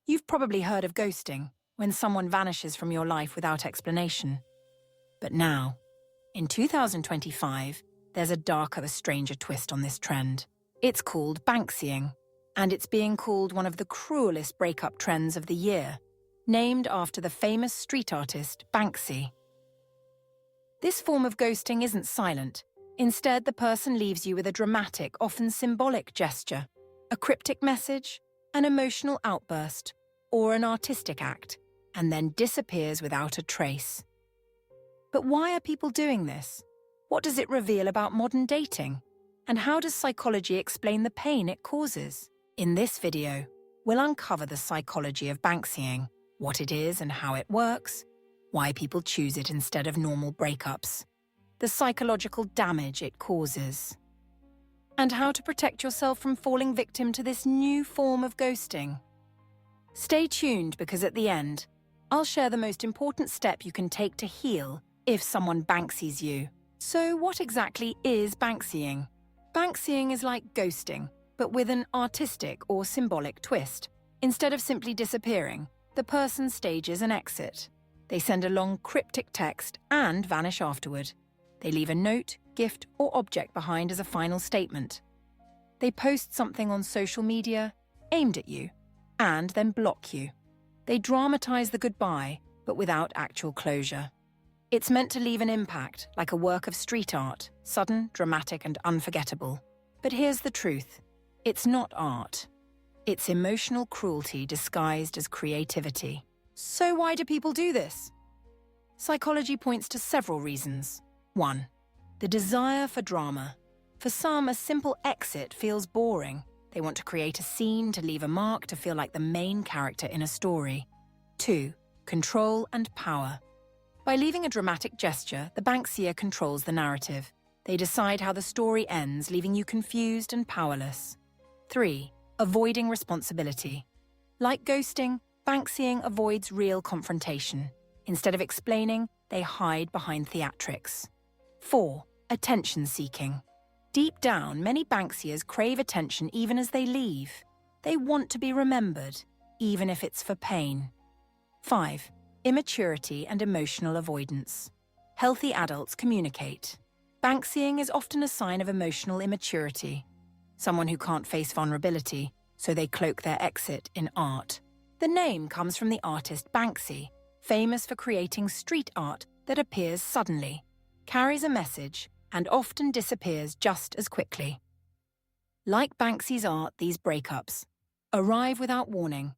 You've probably heard of ghosting, when someone vanishes from your life without explanation. But now, in 2025, there's a darker, stranger twist on this trend. It's called Banksying, and it's being called one of the cruelest breakup trends of the year, named after the famous street artist Banksy. This form of ghosting isn't silent. Instead, the person leaves you with a dramatic, often symbolic gesture, a cryptic message, an emotional outburst, or an artistic act, and then disappears without a trace. But why are people doing this? What does it reveal about modern dating? And how does psychology explain the pain it causes? In this video, we'll uncover the psychology of Banksying, what it is and how it works, why people choose it instead of normal breakups, the psychological damage it causes, and how to protect yourself from falling victim to this new form of ghosting. Stay tuned because at the end, I'll share the most important step you can take to heal if someone Banksies you. So what exactly is Banksying? Banksying is like ghosting, but with an artistic or symbolic twist. Instead of simply disappearing, the person stages an exit. They send a long cryptic text and vanish afterward. They leave a note, gift, or object behind as a final statement. They post something on social media aimed at you, and then block you. They dramatize the goodbye, but without actual closure. It's meant to leave an impact, like a work of street art, sudden, dramatic, and unforgettable. But here's the truth. It's not art. It's emotional cruelty disguised as creativity. So why do people do this? Psychology points to several reasons. 1. The desire for drama. For some, a simple exit feels boring. They want to create a scene, to leave a mark, to feel like the main character in a story. 2. Control and power. By leaving a dramatic gesture, the Banksier controls the narrative. They decide how the story ends, leaving you confused and powerless. 3. Avoiding responsibility. Like ghosting, Banksying avoids real confrontation. Instead of explaining, they hide behind theatrics. 4. Attention-seeking. Deep down, many Banksiers crave attention even as they leave. They want to be remembered, even if it's for pain. 5. Immaturity and emotional avoidance. Healthy adults communicate. Banksying is often a sign of emotional immaturity. Someone who can't face vulnerability, so they cloak their exit in art. The name comes from the artist Banksy, famous for creating street art that appears suddenly, carries a message, and often disappears just as quickly. Like Banksy's art, these breakups arrive without warning,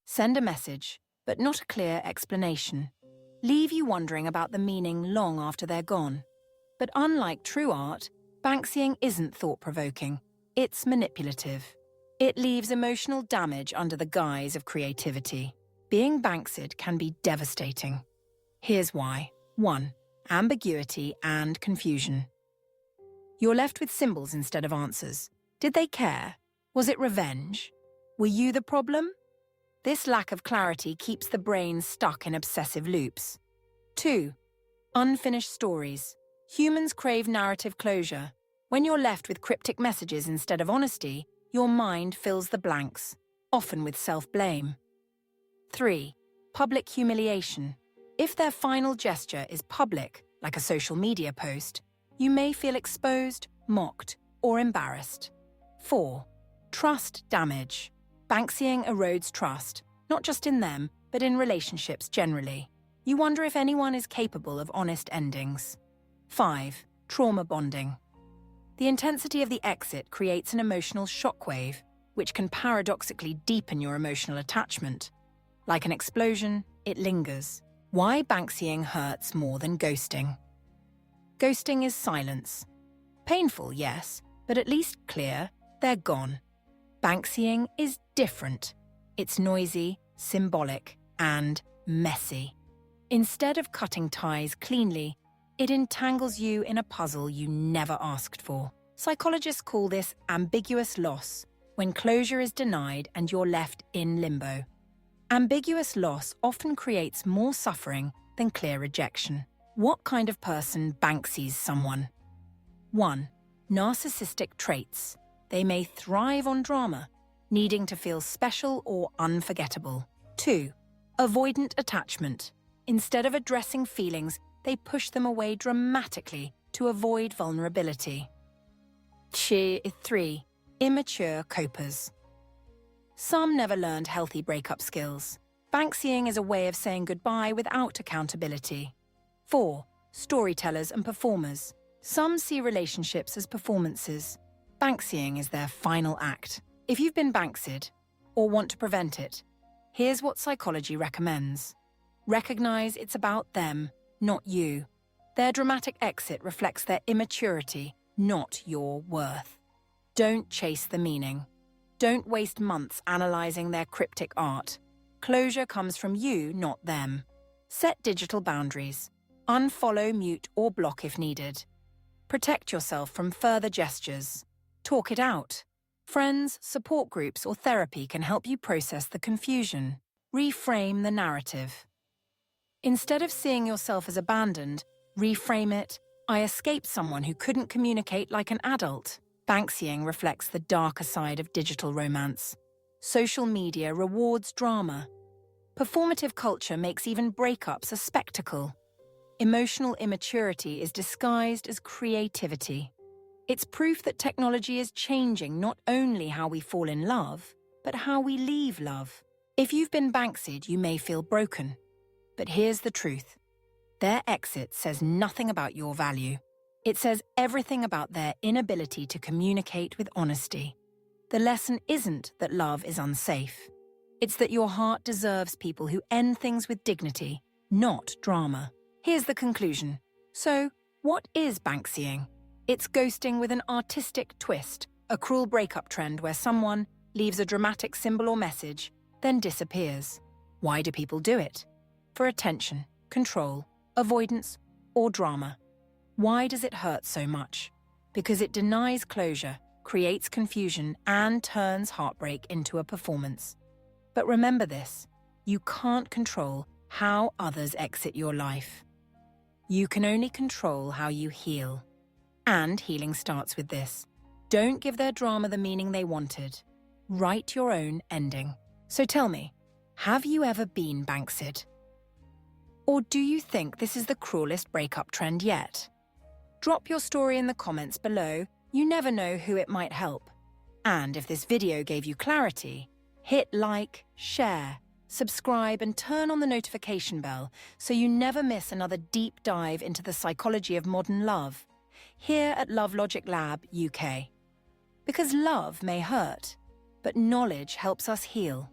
send a message, but not a clear explanation, leave you wondering about the meaning long after they're gone. But unlike true art, Banksying isn't thought-provoking, it's manipulative. It leaves emotional damage under the guise of creativity. Being Banksied can be devastating. Here's why. 1. Ambiguity and confusion. You're left with symbols instead of answers. Did they care? Was it revenge? Were you the problem? This lack of clarity keeps the brain stuck in obsessive loops. 2. Unfinished stories. Humans crave narrative closure. When you're left with cryptic messages instead of honesty, your mind fills the blanks, often with self-blame. 3. Public humiliation. If their final gesture is public, like a social media post, you may feel exposed, mocked, or embarrassed. 4. Trust damage. Banksying erodes trust, not just in them, but in relationships generally. You wonder if anyone is capable of honest endings. 5. Trauma bonding. The intensity of the exit creates an emotional shockwave, which can paradoxically deepen your emotional attachment. Like an explosion, it lingers. Why Banksying hurts more than ghosting? Ghosting is silence. Painful, yes, but at least clear, they're gone. Banksying is different. It's noisy, symbolic, and messy. Instead of cutting ties cleanly, it entangles you in a puzzle you never asked for. Psychologists call this ambiguous loss, when closure is denied and you're left in limbo. Ambiguous loss often creates more suffering than clear rejection. What kind of person Banksies someone? 1. Narcissistic traits. They may thrive on drama, needing to feel special or unforgettable. 2. Avoidant attachment. Instead of addressing feelings, they push them away dramatically to avoid vulnerability. 3. Immature copers. Some never learned healthy breakup skills. Banksying is a way of saying goodbye without accountability. 4. Storytellers and performers. Some see relationships as performances. Banksying is their final act. If you've been Banksied, or want to prevent it, here's what psychology recommends. Recognize it's about them, not you. Their dramatic exit reflects their immaturity, not your worth. Don't chase the meaning. Don't waste months analyzing their cryptic art. Closure comes from you, not them. Set digital boundaries. Unfollow, mute, or block if needed. Protect yourself from further gestures. Talk it out. Friends, support groups, or therapy can help you process the confusion. Reframe the narrative. Instead of seeing yourself as abandoned, reframe it, I escaped someone who couldn't communicate like an adult. Banksying reflects the darker side of digital romance. Social media rewards drama. Performative culture makes even breakups a spectacle. Emotional immaturity is disguised as creativity. It's proof that technology is changing not only how we fall in love, but how we leave love. If you've been Banksied, you may feel broken. But here's the truth. Their exit says nothing about your value. It says everything about their inability to communicate with honesty. The lesson isn't that love is unsafe. It's that your heart deserves people who end things with dignity, not drama. Here's the conclusion. So, what is Banksying? It's ghosting with an artistic twist, a cruel breakup trend where someone leaves a dramatic symbol or message, then disappears. Why do people do it? For attention, control, avoidance, or drama. Why does it hurt so much? Because it denies closure, creates confusion, and turns heartbreak into a performance. But remember this, you can't control how others exit your life. You can only control how you heal. And healing starts with this. Don't give their drama the meaning they wanted. Write your own ending. So tell me, have you ever been Banksied? Or do you think this is the cruelest breakup trend yet? Drop your story in the comments below. You never know who it might help. And if this video gave you clarity, hit like, share, subscribe, and turn on the notification bell so you never miss another deep dive into the psychology of modern love here at LoveLogic Lab UK. Because love may hurt, but knowledge helps us heal.